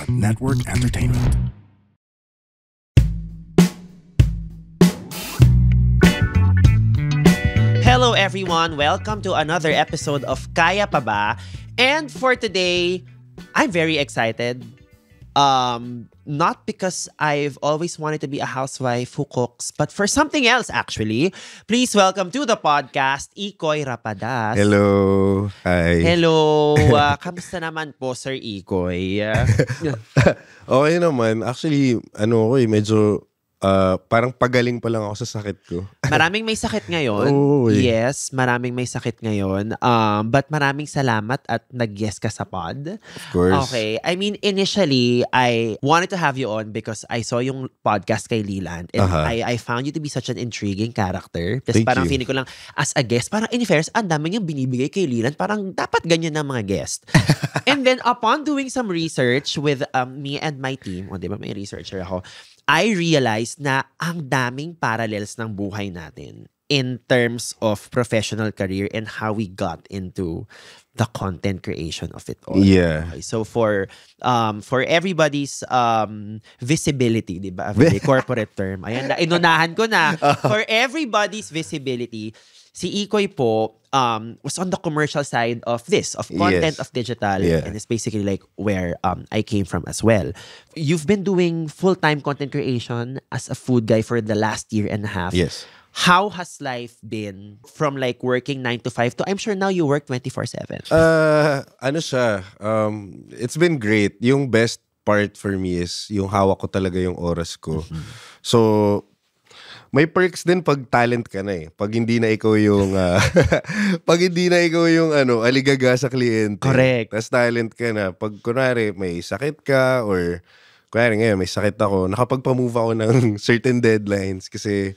Network Entertainment. Hello everyone, welcome to another episode of Kaya Pa Ba? And for today, I'm very excited. Not because I've always wanted to be a housewife who cooks, but for something else actually. Please welcome to the podcast, Ikoy Rapadas. Hello. Hi. Hello. Kamusta naman po, Sir Ikoy? Okay naman. Actually, medyo parang pagaling pa lang ako sa sakit ko. Maraming may sakit ngayon. Oo, eh. Yes, maraming may sakit ngayon. But maraming salamat at nag-guest ka sa pod. Of course. Okay. I mean, initially, I wanted to have you on because I saw yung podcast kay Leland and I found you to be such an intriguing character. Tapos Thank parang you. feeling ko lang, as a guest, parang in fairness, ang dami niyang binibigay kay Leland. Parang dapat ganyan ng mga guest. And then upon doing some research with me and my team, di ba may researcher ako, I realized na ang daming parallels ng buhay natin in terms of professional career and how we got into the content creation of it all. Yeah. Okay, so for everybody's visibility, di ba? A very corporate term. Ayan, inunahan ko na. For everybody's visibility, si Ikoy po was on the commercial side of this, of content, Yes. of digital. Yeah. And it's basically like where I came from as well. You've been doing full-time content creation as a food guy for the last year and a half. Yes. How has life been from like working 9 to 5 to I'm sure now you work 24/7? It's been great. Yung best part for me is yung hawak ko talaga yung oras ko. So, may perks din pag talent ka na eh. Pag hindi na ikaw yung aligaga sa kliyente. Correct. Tapos talent ka na. Pag kunwari may sakit ka or kunwari ngayon may sakit ako, nakapagpa-move ako ng certain deadlines kasi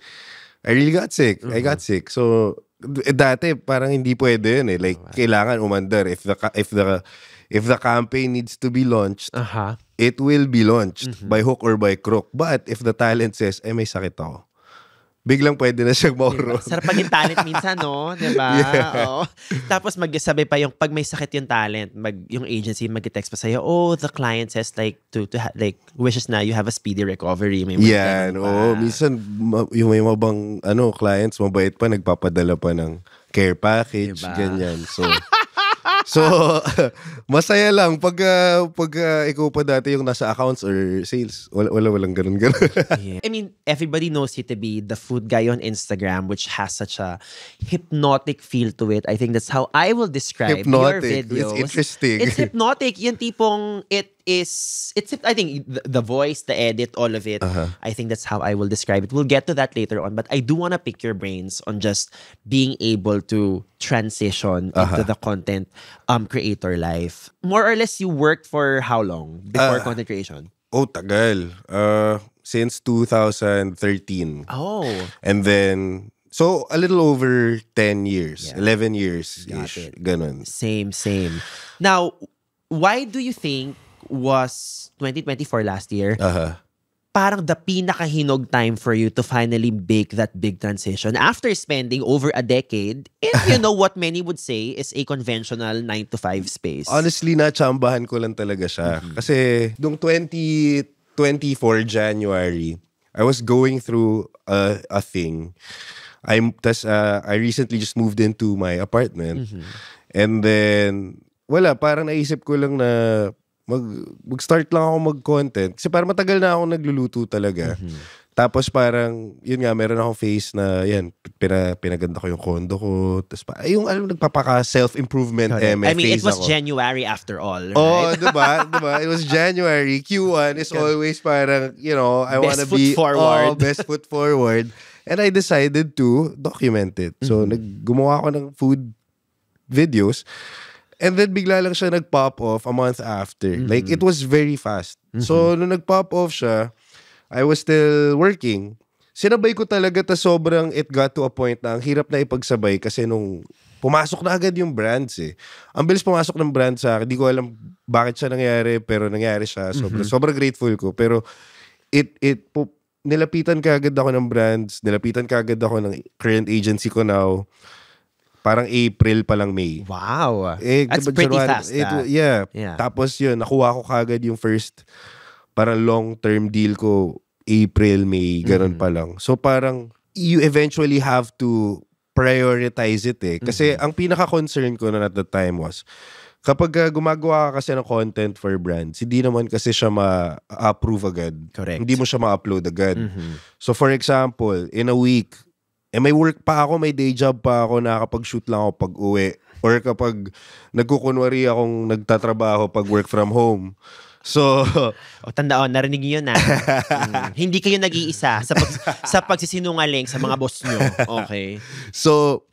I really got sick. I got sick. So dati parang hindi pwede yun eh. Like kailangan umandar if the campaign needs to be launched, it will be launched by hook or by crook. But if the talent says, may sakit ako, biglang pwede na siyang mauro. Sarap maging talent minsan, no? Diba? Yeah. Oo. Tapos magsabi pa yung, pag may sakit yung talent, yung agency mag-text pa sa'yo, the client says like, like, wishes na you have a speedy recovery. May Yeah, ganun pa. minsan yung may mabang clients, mabait pa, nagpapadala pa ng care package, Diba? ganyan. So, masaya lang pag ikaw pa dati yung nasa accounts or sales. Walang ganun. Yeah. I mean, everybody knows you to be the food guy on Instagram, which has such a hypnotic feel to it. I think that's how I will describe your Hypnotic. videos. It's interesting. It's hypnotic. Yung tipong I think the voice, the edit, all of it. I think that's how I will describe it. We'll get to that later on, but I do want to pick your brains on just being able to transition into the content creator life. More or less, you worked for how long before content creation? Tagal. Since 2013. Oh. And then, so a little over 10 years. Yeah. 11 years-ish. Got it. Ganun. Same. Now, why do you think was 2024 last year parang the pinakahinog time for you to finally make that big transition after spending over a decade in, what many would say is a conventional 9 to 5 space? Honestly, natsambahan ko lang talaga siya. Kasi, nung 2024 January, I was going through a thing. I recently just moved into my apartment. And then, parang naisip ko lang na mag-start lang ako mag-content. Kasi parang matagal na ako nagluluto talaga. Tapos parang, yun nga, meron akong phase na, pinaganda ko yung condo ko. Tapos nagpapaka self-improvement I mean, phase it was ako. January after all, right? Oh, diba? It was January. Q1 is always parang, I want to be best foot forward. And I decided to document it. So, gumawa ako ng food videos. And then, bigla lang siya nag-pop off a month after. Like, it was very fast. So, nung nag-pop off siya, I was still working. Sinabay ko talaga, sobrang it got to a point na ang hirap na ipagsabay kasi nung pumasok na agad yung brands eh. Ang bilis pumasok ng brand sa akin. Di ko alam bakit siya nangyari, pero nangyari siya. Sobrang grateful ko. Pero nilapitan ka agad ako ng brands, nilapitan ka agad ako ng current agency ko now. parang April pa lang May. Wow. That's pretty fast. Yeah. Tapos yun, nakuha ko kagad yung first parang long-term deal ko April, May, ganun pa lang. So parang you eventually have to prioritize it eh. Kasi ang pinaka-concern ko na at the time was kapag gumagawa ka kasi ng content for brands, hindi naman kasi siya ma-approve agad. Correct. Hindi mo siya ma-upload agad. So for example, in a week, may work pa ako, may day job pa ako, nakakapag-shoot lang ako pag uwi. Or kapag nagkukunwari akong nagtatrabaho pag work from home. So, tandaan, narinig niyo na. Hindi kayo nag-iisa sa pagsisinungaling sa mga boss nyo. Okay. So,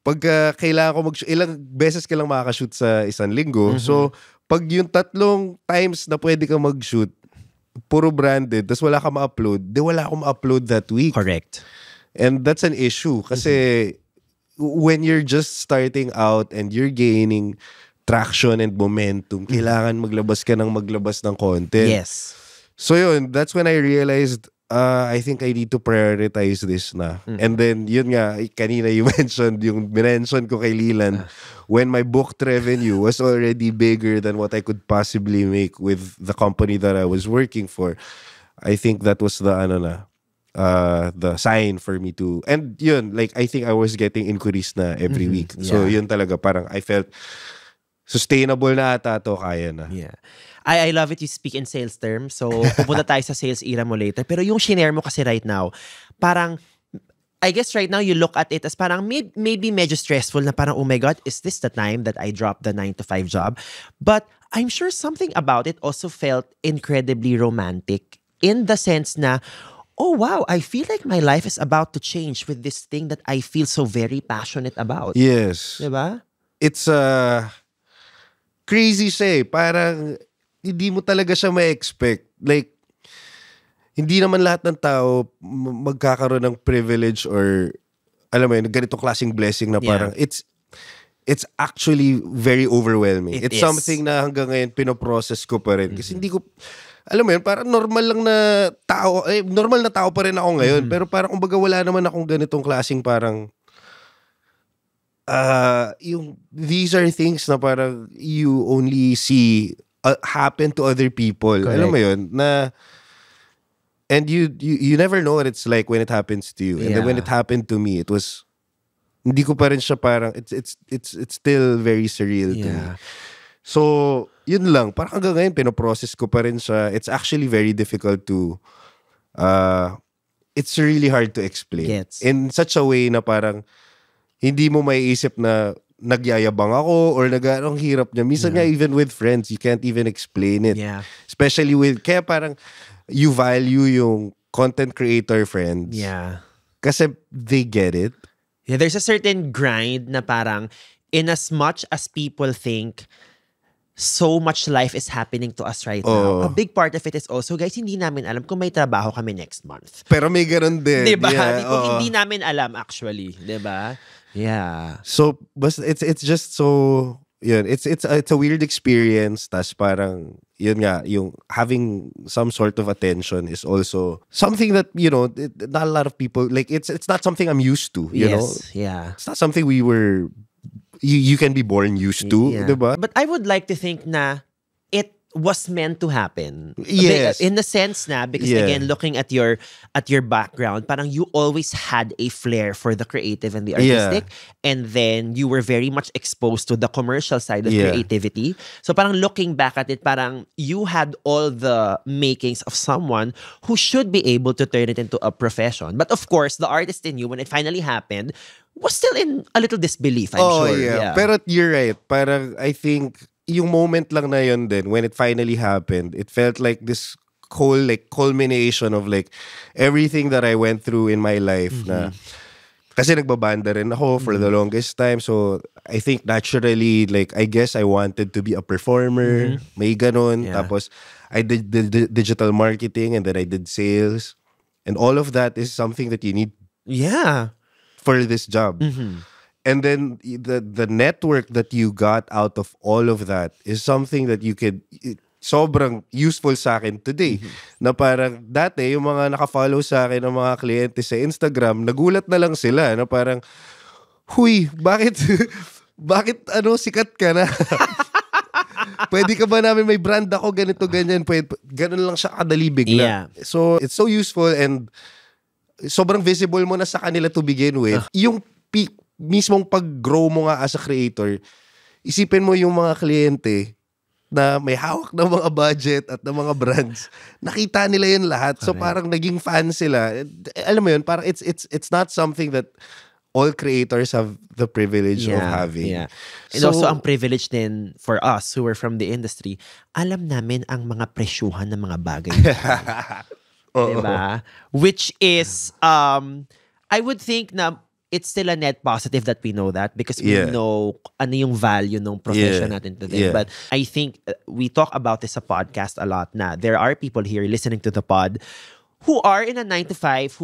pag kailangan ko ilang beses ka lang makakashoot sa isang linggo. So, pag yung 3 times na pwede ka mag-shoot, puro branded, tas wala ka ma-upload, wala akong ma-upload that week. Correct. And that's an issue. Kasi when you're just starting out and you're gaining traction and momentum, kailangan maglabas ng content. Yes. So yun, that's when I realized I think I need to prioritize this na. And then yun nga, kanina you mentioned ko kay Leland, when my booked revenue was already bigger than what I could possibly make with the company that I was working for. I think that was the sign for me to, and yun, like I think I was getting inquiries na every week. So yun talaga, parang I felt sustainable na ata to, kaya na. Yeah. I love it you speak in sales terms. So, pupunta tayo sa sales era mo later. Pero yung shinare mo kasi right now, parang, I guess right now you look at it as parang maybe medyo stressful na parang, oh my God, is this the time that I dropped the 9-to-5 job? But I'm sure something about it also felt incredibly romantic in the sense na, oh wow, I feel like my life is about to change with this thing that I feel so very passionate about. Yes. Diba? It's crazy siya eh. Parang hindi mo talaga siya ma-expect. Like, hindi naman lahat ng tao magkakaroon ng privilege or, alam mo yun, ganitong klaseng blessing na parang it's actually very overwhelming. It's something na hanggang ngayon pinoprocess ko pa rin. Kasi hindi ko, alam mo yun, parang normal na tao pa rin ako ngayon. Pero parang kumbaga wala naman akong ganitong klaseng parang these are things na parang you only see happen to other people. Correct. Alam mo yun, na and you never know what it's like when it happens to you. And then when it happened to me, it was, hindi ko pa rin siya parang, it's still very surreal to me. So, yun lang. Parang hanggang ngayon, pinoprocess ko pa rin siya. It's actually very difficult to, it's really hard to explain. Gets. In such a way na parang, hindi mo maiisip na nagyayabang ako or ang hirap niya. Minsan nga even with friends, you can't even explain it. Yeah. Especially kaya parang you value yung content creator friends. Yeah. Kasi they get it. Yeah, there's a certain grind na parang in as much as people think so much life is happening to us right now. A big part of it is also, guys, hindi namin alam kung may trabaho kami next month. Pero may ganun din. Diba? Hindi namin alam actually. Diba? Yeah. So, but it's just so, yun, it's a weird experience. Tas parang, yun nga, yung having some sort of attention is also something that, you know, not a lot of people, like, it's not something I'm used to, you know? Yeah. It's not something you can be born used to, diba? But I would like to think na it was meant to happen. Yes. In the sense na, because again, looking at your background, parang you always had a flair for the creative and the artistic. And then you were very much exposed to the commercial side of creativity. So parang looking back at it, parang you had all the makings of someone who should be able to turn it into a profession. But of course, the artist in you, when it finally happened, was still in a little disbelief, I'm sure. Yeah. Pero you're right. Parang I think yung moment lang na yun din, when it finally happened, it felt like this whole like culmination of like everything that I went through in my life na kasi nagbabanda rin ako for the longest time. So I think naturally, like I guess I wanted to be a performer. May ganon. Tapos I did the digital marketing and then I did sales. And all of that is something that you need for this job. And then the network that you got out of all of that is something that you could, sobrang useful sa akin today. Na parang dati, yung mga nakafollow sa akin ng mga kliyente sa Instagram, nagulat na lang sila. Na parang, huy, bakit sikat ka na? Pwede ka ba namin may brand ako, ganito, ganyan. Ganun lang siya kadali bigla. Yeah. So, it's so useful and sobrang visible mo na sa kanila to begin with. Yung mismong pag-grow mo nga as a creator, isipin mo yung mga kliyente na may hawak ng mga budget at ng mga brands. Nakita nila yun lahat. So, parang naging fan sila. Alam mo yun, parang it's not something that all creators have the privilege of having. Yeah. And also, ang privilege din for us who are from the industry, alam namin ang mga presyuhan ng mga bagay. Diba? Which is, I would think na it's still a net positive that we know that because we know ano yung value ng profession natin today. But I think we talk about this sa podcast a lot na there are people here listening to the pod who are in a 9-to-5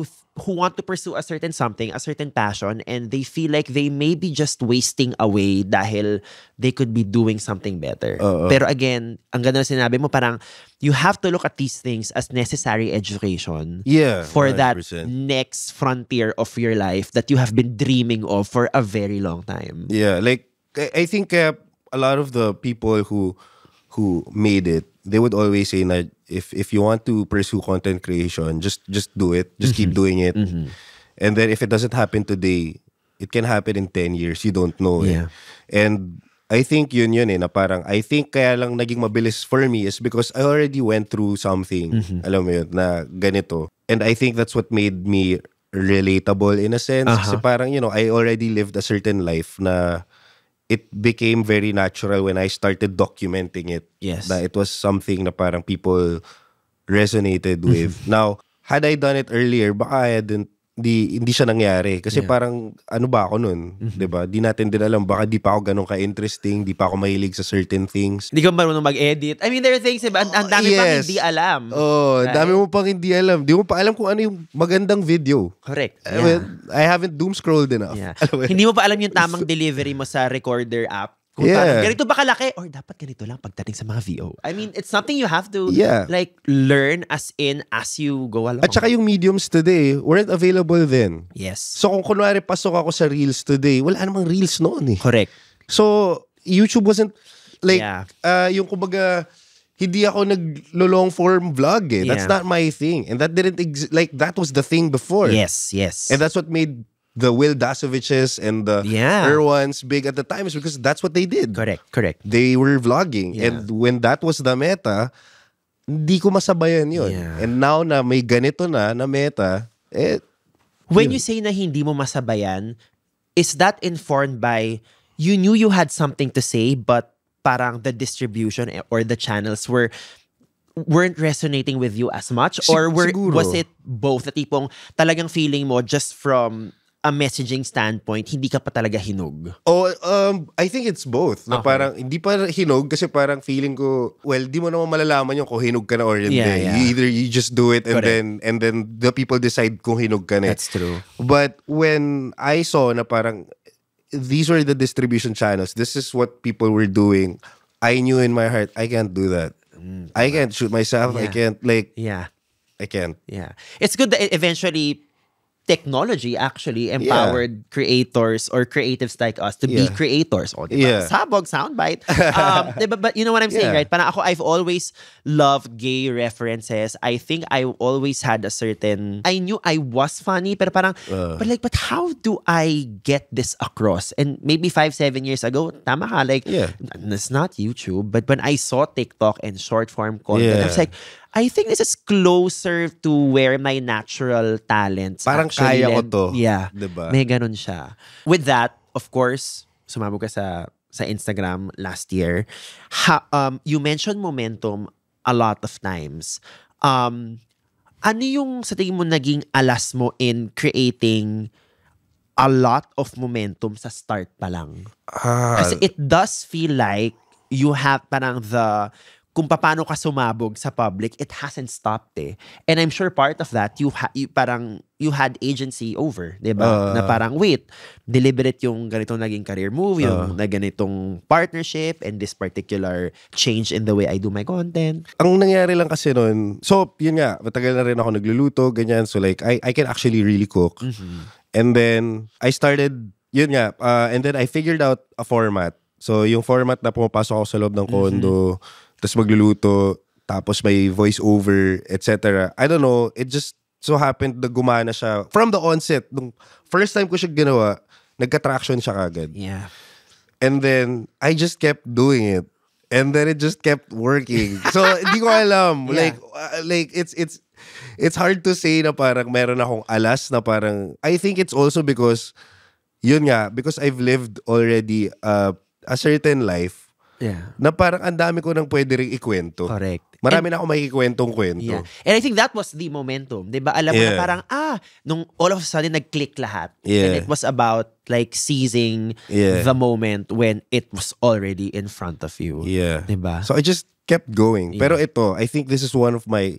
who want to pursue a certain something, a certain passion, and they feel like they may be just wasting away dahil they could be doing something better. Pero again, ang ganda na sinabi mo, parang you have to look at these things as necessary education for 100%. That next frontier of your life that you have been dreaming of for a very long time. Yeah, like I think a lot of the people who made it, they would always say that if you want to pursue content creation, just do it. Just keep doing it. And then if it doesn't happen today, it can happen in 10 years. You don't know. And I think yun na parang, I think kaya lang naging mabilis for me is because I already went through something, alam mo yun, na ganito. And I think that's what made me relatable in a sense. Kasi parang, I already lived a certain life na it became very natural when I started documenting it. Yes. That it was something na parang people resonated with. Now, had I done it earlier, baka hindi siya nangyari. Kasi parang, ano ba ako nun? Diba? Di natin din alam. Baka di pa ako ganun ka-interesting. Di pa ako mahilig sa certain things. Hindi ka marunong mag-edit. I mean, there are things, diba? Ang dami pang hindi alam. Right? Dami mo pang hindi alam. Di mo pa alam kung ano yung magandang video. Correct. I haven't doom scrolled enough. Hindi mo pa alam yung tamang delivery mo sa recorder app. Kung ganito ba kalaki? Or dapat ganito lang pagdating sa mga VO. I mean, it's something you have to like learn as you go along. At saka yung mediums today weren't available then. Yes. So kung kunwari pasok ako sa Reels today, wala namang Reels noon eh. Correct. So YouTube wasn't like, yung kumbaga, hindi ako nag-long form vlog eh. That's not my thing. And that didn't like, that was the thing before. Yes. And that's what made the Will Dasoviches and the Erwans big at the time is because that's what they did. Correct. They were vlogging. And when that was the meta, hindi ko masabayan yun. And now na may ganito na meta, when you say na hindi mo masabayan, is that informed by you knew you had something to say but parang the distribution or the channels weren't resonating with you as much? Or was it both? The tipong talagang feeling mo just from a messaging standpoint, hindi ka pa talaga hinog? I think it's both. Na parang, hindi pa hinog kasi parang feeling ko, well, di mo naman malalaman yung kung hinog ka na or hindi. Either you just do it and then the people decide kung hinog ka na. That's true. But when I saw na parang, these were the distribution channels, this is what people were doing, I knew in my heart, I can't do that. I can't shoot myself. I can't I can't. It's good that eventually technology actually empowered creators or creatives like us to be creators. Sabog, soundbite. But you know what I'm saying, right? Parang ako, I've always loved gay references. I think I always had a certain, I knew I was funny, pero parang, but how do I get this across? And maybe 5-7 years ago, tama ka, like, it's not YouTube, but when I saw TikTok and short form content, I was like, I think this is closer to where my natural talents parang kaya ko to. Diba? May ganun siya. With that, of course, sumabog ka sa Instagram last year. You mentioned momentum a lot of times. Ano yung sa tingin mo naging alas mo in creating a lot of momentum sa start pa lang? Kasi it does feel like you have parang kung paano ka sumabog sa public, it hasn't stopped eh. And I'm sure part of that, you had agency over, diba? Na parang, wait, deliberate yung ganitong naging career move, yung na ganitong partnership, and this particular change in the way I do my content. Ang nangyari lang kasi nun, so, yun nga, matagal na rin ako nagluluto, ganyan. So like, I can actually really cook. And then, I started yun nga. And then I figured out a format. So yung format na pumapasok ako sa loob ng condo, tapos magluluto, tapos may voice-over, etc. I don't know, it just so happened na gumana siya. From the onset, nung first time ko siya ginawa, nagka-traction siya kagad. Yeah. And then, I just kept doing it. And then it just kept working. So, hindi ko alam. Yeah. Like it's hard to say na parang meron akong alas na parang, I think it's also because, yun nga, because I've lived already a certain life. Yeah. Na parang ang dami ko nang pwede ring ikwento. Correct. Marami na akong makikwentong kwento. Yeah. And I think that was the momentum. Diba? Alam mo na parang, nung all of a sudden nag-click lahat. Yeah. And it was about like seizing the moment when it was already in front of you. Yeah. Diba? So I just kept going. Pero ito, I think this is one of my,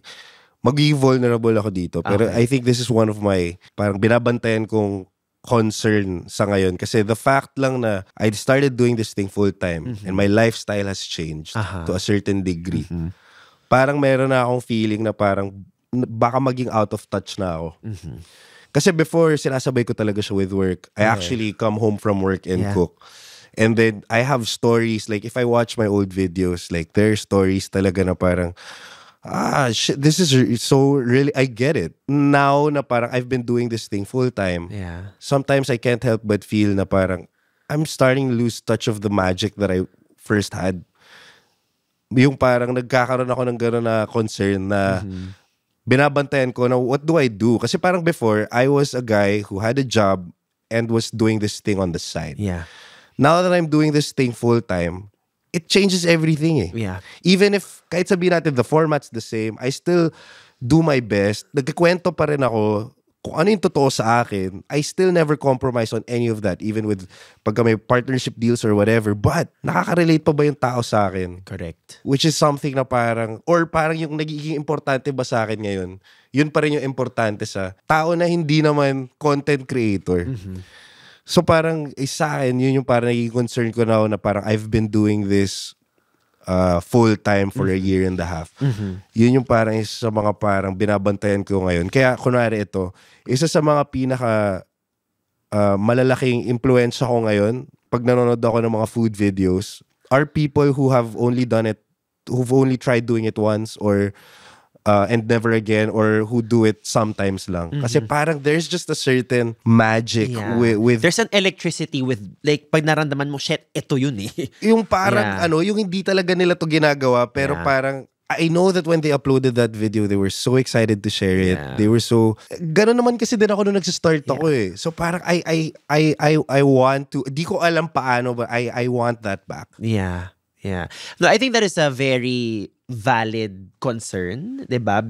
magiging vulnerable ako dito. Pero I think this is one of my, parang binabantayan kong concern sa ngayon. Kasi the fact lang na I started doing this thing full-time and my lifestyle has changed to a certain degree. Parang meron na akong feeling na parang baka maging out of touch na ako. Kasi before, sinasabay ko talaga siya with work. I actually come home from work and cook. And then, I have stories, like if I watch my old videos, like there are stories talaga na parang, shit, this is so really, I get it. Now na parang I've been doing this thing full time. Yeah. Sometimes I can't help but feel na parang I'm starting to lose touch of the magic that I first had. Yung parang nagkakaroon ako ng gano'n na concern na binabantayan ko na what do I do? Kasi parang before, I was a guy who had a job and was doing this thing on the side. Yeah. Now that I'm doing this thing full time, it changes everything eh. Yeah. Even if, kahit sabihin natin, the format's the same, I still do my best. Nagkikwento pa rin ako kung ano yung totoo sa akin. I still never compromise on any of that, even with pagka may partnership deals or whatever. But, nakaka-relate pa ba yung tao sa akin? Correct. Which is something na parang, or parang yung nagiging importante ba sa akin ngayon, yun pa rin yung importante sa tao na hindi naman content creator. So parang sa akin, yun yung parang naging concern ko na parang I've been doing this full time for a year and a half. Yun yung parang isa sa mga parang binabantayan ko ngayon. Kaya kunwari ito, isa sa mga pinaka malalaking influensya ko ngayon pag nanonood ako ng mga food videos are people who have only done it, who've only tried doing it once or and never again, or who do it sometimes lang. Kasi parang there's just a certain magic with there's an electricity with, like, pag naramdaman mo, shit, ito yun eh. Yung parang, yung hindi talaga nila to ginagawa, pero parang, I know that when they uploaded that video, they were so excited to share it. They were so, gano'n naman kasi din ako nung nag-start ako eh. So parang, I want to, di ko alam paano, but I want that back. Yeah. Yeah. No, I think that is a very valid concern, diba?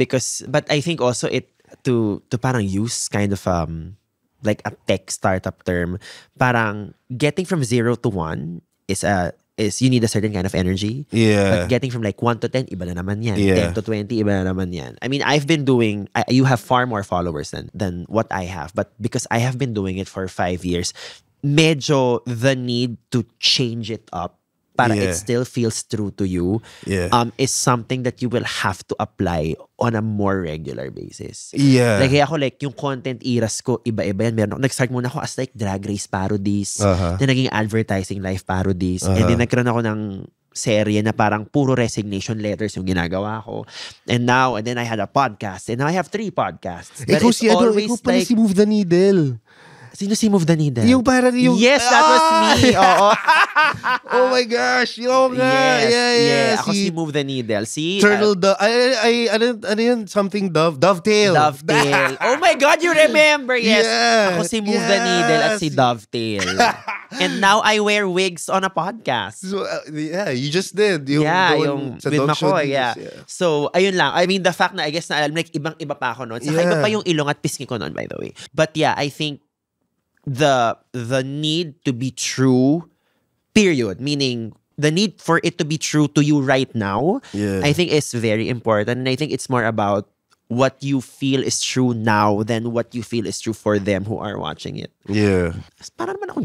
But I think also it to parang use kind of like a tech startup term, parang getting from 0 to 1 is you need a certain kind of energy. Yeah. But getting from like 1 to 10, iba na naman yan. 10 to 20, iba na naman yan. I mean, I've been doing, you have far more followers than what I have. But because I have been doing it for 5 years, medyo the need to change it up para it still feels true to you, is something that you will have to apply on a more regular basis. Yeah. Like, ako, like, yung content eras ko, iba-iba yan. Meron ako, nag-start muna ako as like drag race parodies. Then naging advertising life parodies. And then nagkaroon ako ng serye na parang puro resignation letters yung ginagawa ko. And then I had a podcast. And now I have 3 podcasts. But it's always like, si Move the Needle. Sino si Move the Needle? Yung parang yung... Yes, that was me. Oo. Oh my gosh. Yung nga. Yeah. Ako si Move the Needle. Si... Turtle Dove. Ano yun? Something Dove? Dovetail. Dovetail. Oh my God, you remember. Yes. Yeah. Ako si Move the Needle at si Dovetail. And now I wear wigs on a podcast. So, you just did. Yung with McCoy. Yeah. So, ayun lang. I mean, the fact na I guess na alam, like, ibang-iba pa ako noon. Saka iba pa yung ilong at pisngi ko noon, by the way. But yeah, I think the need to be true, period, meaning the need for it to be true to you right now, I think is very important. And I think it's more about what you feel is true now than what you feel is true for them who are watching it. Yeah. Para naman ako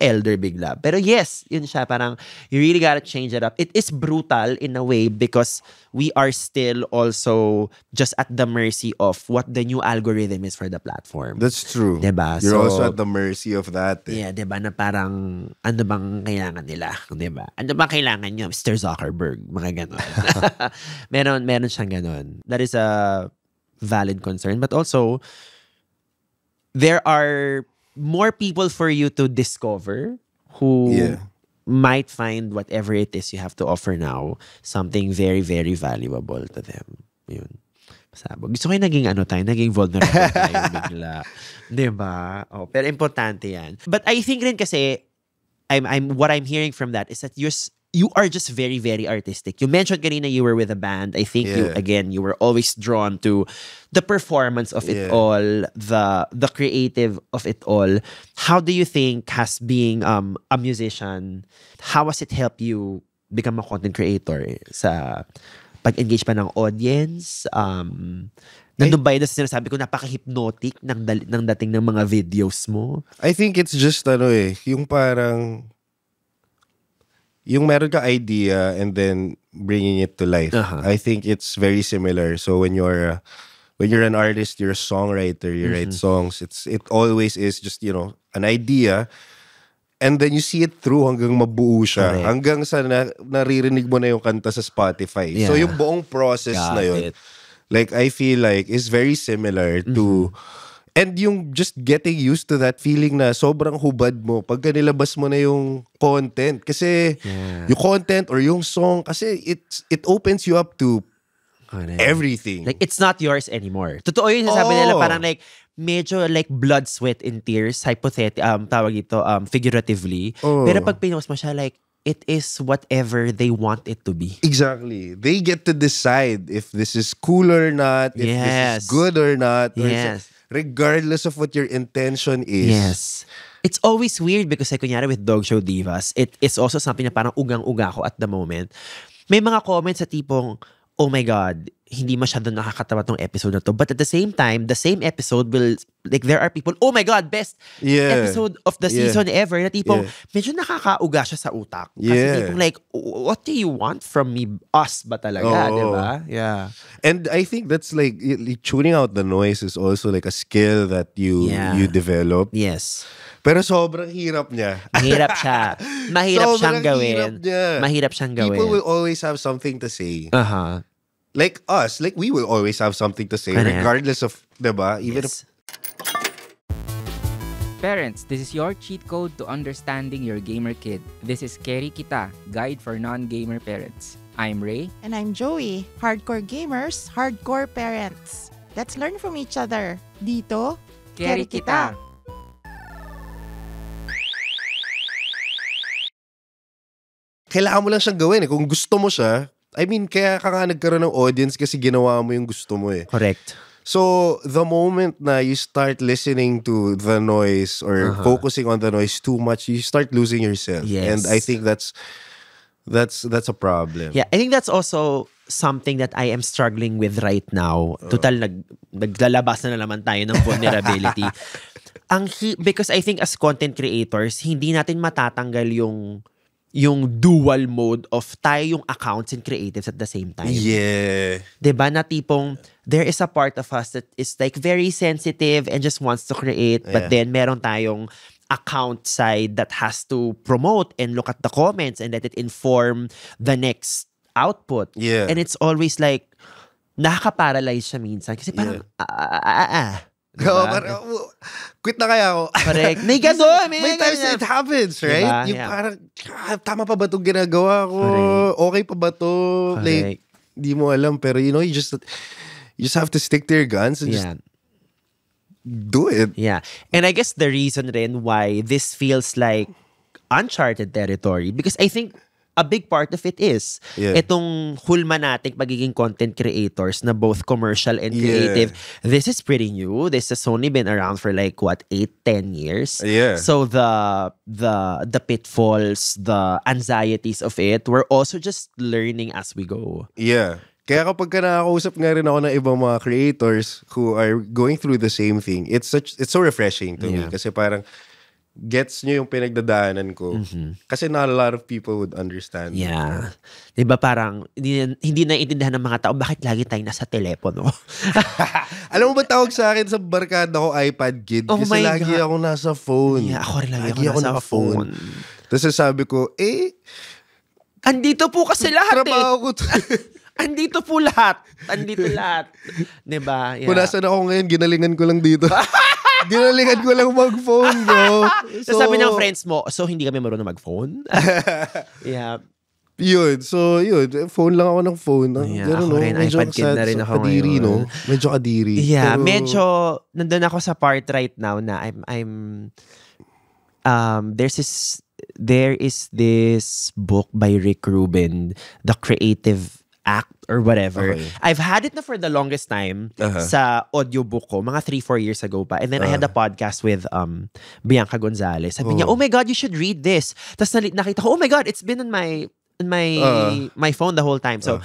elder bigla. Pero yes, yun siya, parang you really gotta change it up. It is brutal in a way because we are still also just at the mercy of what the new algorithm is for the platform. That's true. Diba? You're also at the mercy of that. Yeah, diba? Na parang, ano bang kailangan nila? Diba? Ano bang kailangan nyo? Mr. Zuckerberg. Mga ganon. meron siyang ganon. That is a valid concern. But also, there are more people for you to discover who might find whatever it is you have to offer now something very, very valuable to them. Yun. Pasabog. Gusto ko yung naging vulnerable tayo bigla. Diba? Oh, pero importante yan. But I think rin kasi, what I'm hearing from that is that you are just very, very artistic. You mentioned kanina you were with a band. I think you were always drawn to the performance of it all, the creative of it all. How do you think has being a musician, how has it helped you become a content creator sa pag-engage pa ng audience? Nandun ba yun sa sinasabi ko, napaka-hypnotic ng dating ng mga videos mo? I think it's just yung parang yung meron ka idea and then bringing it to life. I think it's very similar. So when you're an artist, you're a songwriter, you write songs, it always is just, an idea, and then you see it through hanggang mabuo siya. Correct. Hanggang sa naririnig mo na yung kanta sa Spotify. Yeah. So yung buong process na yun, like I feel like is very similar to and yung just getting used to that feeling na sobrang hubad mo pagka nilabas mo na yung content. Kasi yung content or yung song, kasi it opens you up to everything. Like, it's not yours anymore. Totoo yun, sabi nila, parang like, medyo like blood, sweat, and tears, tawag ito, figuratively. Pero pag pinost mo siya, like, it is whatever they want it to be. Exactly. They get to decide if this is cool or not, if this is good or not. Or regardless of what your intention is. Yes. It's always weird because kunyari with Dog Show Divas, it's also something na parang ugang-uga ko at the moment. May mga comments sa tipong, oh my God, hindi masyado nakakatawa tong episode na to. But at the same time, the same episode will, like, there are people, oh my God, best episode of the season ever. Na tipong, medyo nakakauga siya sa utak. Kasi tipong like, what do you want from me? Us ba talaga, diba? Yeah. And I think that's like, tuning out the noise is also like a skill that you develop. Yes. Pero sobrang hirap niya. Mahirap siya. Mahirap siyang gawin. Mahirap siyang gawin. People will always have something to say. Like us, like we will always have something to say, regardless of, diba? Even if... Parents, this is your cheat code to understanding your gamer kid. This is Keri Kita, guide for non-gamer parents. I'm Ray. And I'm Joey. Hardcore gamers, hardcore parents. Let's learn from each other. Dito, Keri Kita. Kailangan mo lang siyang gawin. Kung gusto mo siya, I mean, kaya ka nga nagkaroon ng audience kasi ginawa mo yung gusto mo eh. Correct. So, the moment na you start listening to the noise or focusing on the noise too much, you start losing yourself. Yes. And I think that's a problem. Yeah, I think that's also something that I am struggling with right now. Total, naglalabas na naman tayo ng vulnerability. Because I think as content creators, hindi natin matatanggal yung dual mode of tayo yung accounts and creatives at the same time. Yeah. Diba na tipong, there is a part of us that is like very sensitive and just wants to create, but then meron tayong account side that has to promote and look at the comments and let it inform the next output. Yeah. And it's always like, nakaka-paralyze siya minsan. Kasi parang, Diba? Quit na kaya ako. Correct. May gano'n. May times it happens, right? Diba? Yung parang, tama pa ba itong ginagawa ko? Correct. Okay pa ba ito? Like, di mo alam. Pero you just have to stick to your guns and just do it. Yeah. And I guess the reason rin why this feels like uncharted territory, because I think a big part of it is itong hulma nating pagiging content creators na both commercial and creative. This is pretty new. This has only been around for like what, 8-10 years. Yeah. So the pitfalls, the anxieties of it, we're also just learning as we go. Yeah. Kaya kapag nakakausap nga rin ako ng ibang mga creators who are going through the same thing, it's so refreshing to me kasi parang gets nyo yung pinagdadaanan ko. Kasi not a lot of people would understand. Yeah. Diba parang, hindi naiintindihan ng mga tao, bakit lagi tayo nasa telepono? Alam mo ba tawag sa akin sa barkada ko, iPad kid? Oh kasi lagi ako nasa phone. Yeah, ako rin lagi ako nasa phone. Tapos sabi ko, andito po kasi lahat trabaho ko to. Andito po lahat. Andito lahat. Diba? Yeah. Kung nasan ako ngayon, ginalingan ko lang dito. Ginalingan ko lang mag-phone, bro. So, sabi ng friends mo, so hindi kami marunong mag-phone? Yeah. Yun. So, yun. Phone lang ako ng phone. Yeah, ako rin. iPad kid na rin ako kadiri, ngayon. No? Medyo kadiri. Yeah, pero, medyo, nandun ako sa part right now na there is this book by Rick Rubin, The Creative Act or whatever. Okay. I've had it na for the longest time sa audiobook ko, mga 3-4 years ago pa. And then I had a podcast with Bianca Gonzalez. Sabi niya, oh my God, you should read this. Tapos nakita ko, oh my God, it's been on my phone the whole time. So,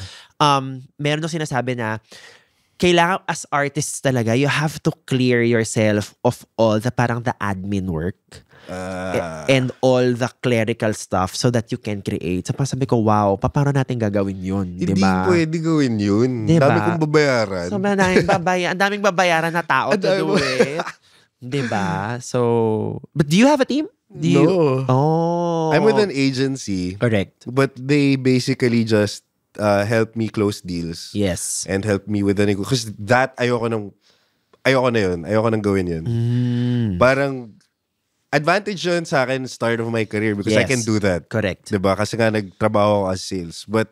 meron nung sinasabi na, kailangan as artists talaga, you have to clear yourself of all the parang the admin work. And all the clerical stuff so that you can create. So sabi ko, wow, paano natin gagawin yun? Hindi diba? Pwede gawin yun. Diba? Dami kong babayaran. So, ang daming babayaran na tao to do it. Diba? So, but do you have a team? No. Oh. I'm with an agency. Correct. But they basically just help me close deals. Yes. And help me with the because that, ayoko na yun. Ayoko nang gawin yun. Parang, advantage yun sa akin start of my career because I can do that. Correct. Diba? Kasi nga nagtrabaho ako as sales. But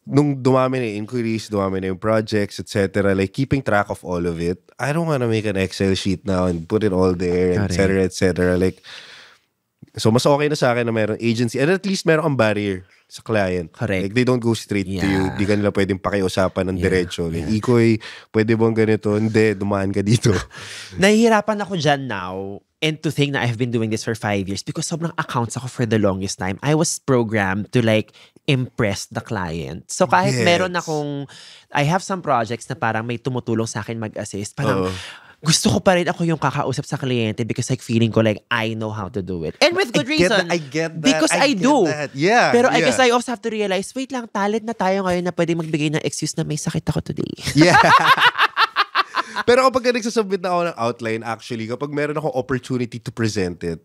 nung dumami na yung inquiries, dumami na yung projects, etc., like keeping track of all of it, I don't wanna make an Excel sheet now and put it all there, etc., etc. Like, so mas okay na sa akin na meron agency and at least meron kang barrier sa client. Correct. Like, they don't go straight to you. Di ka nila pwedeng pakiusapan ng diretso. Like, Ikoy, pwede bang ganito? Hindi, dumaan ka dito. Nahihirapan ako dyan now. And to think na I've been doing this for 5 years because sobrang accounts ako for the longest time. I was programmed to like impress the client. So kahit meron akong, I have some projects na parang may tumutulong sa akin mag-assist. Parang gusto ko pa rin ako yung kakausap sa kliyente because like feeling ko like I know how to do it. And with good reason. I get that. Because I do. That. Yeah. Pero I guess I also have to realize, wait lang, talent na tayo ngayon na pwede magbigay ng excuse na may sakit ako today. Yeah. Pero kapag nagsasubmit na ako ng outline, actually, kapag meron akong opportunity to present it,